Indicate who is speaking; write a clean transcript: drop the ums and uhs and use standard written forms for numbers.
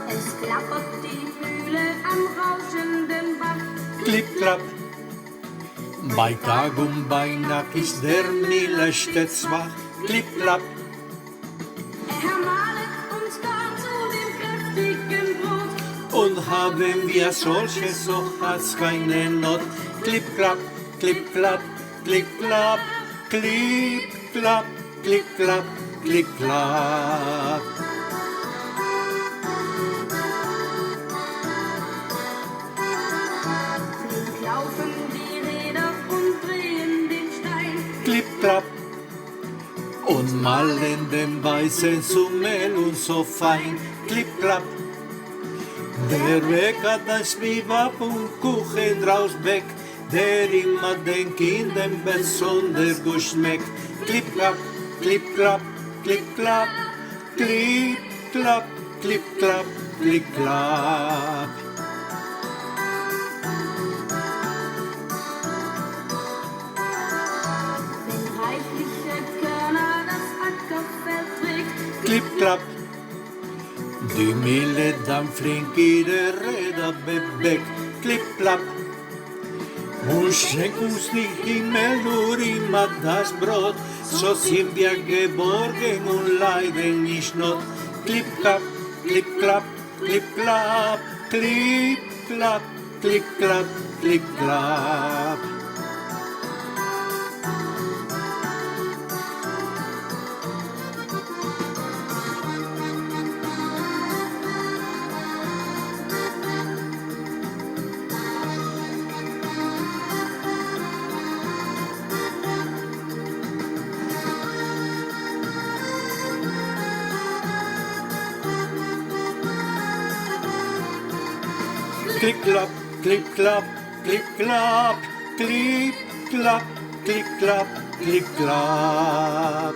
Speaker 1: Es klappert die Mühle am rauschenden Bach.
Speaker 2: Klipp, klapp. Bei Tag und bei Nacht ist der Miller stets wach. Klipp, klapp.
Speaker 1: Er malet uns gar zu dem kräftigen Brot.
Speaker 2: Und haben wir solches, so hat's keine Not. Klipp, klapp, klipp, klapp, klipp, klapp, klipp, klapp, klipp, klapp, klipp, klapp.
Speaker 1: Flink laufen die Räder und drehen den Stein.
Speaker 2: Klipp, klapp. Und malen den weißen Summel und so fein. Klipp, klapp. Der Weg hat ein Zwieback und Kuchen draus weg, der immer den Kindern besonders gut schmeckt. Klipp, klapp, klipp, klapp, klipp, klapp, klipp, klapp, klipp, klapp, klipp, klapp.
Speaker 1: Wenn reichliche Körner das Ackerfeld trägt.
Speaker 2: Klipp, klapp. Die Mille dann flink ihre Räder bewegt. Klipp, klapp. Und schenk uns nicht Himmel nur immer das Brot, so sind wir geborgen und leiden nicht Not. Klipp, klapp, klipp, klapp, klipp, klapp, klipp, klapp, klipp, klapp, klipp, klapp. Klick, klapp, klick, klapp, klick, klapp, klick, klapp, klick, klapp, klick, klapp.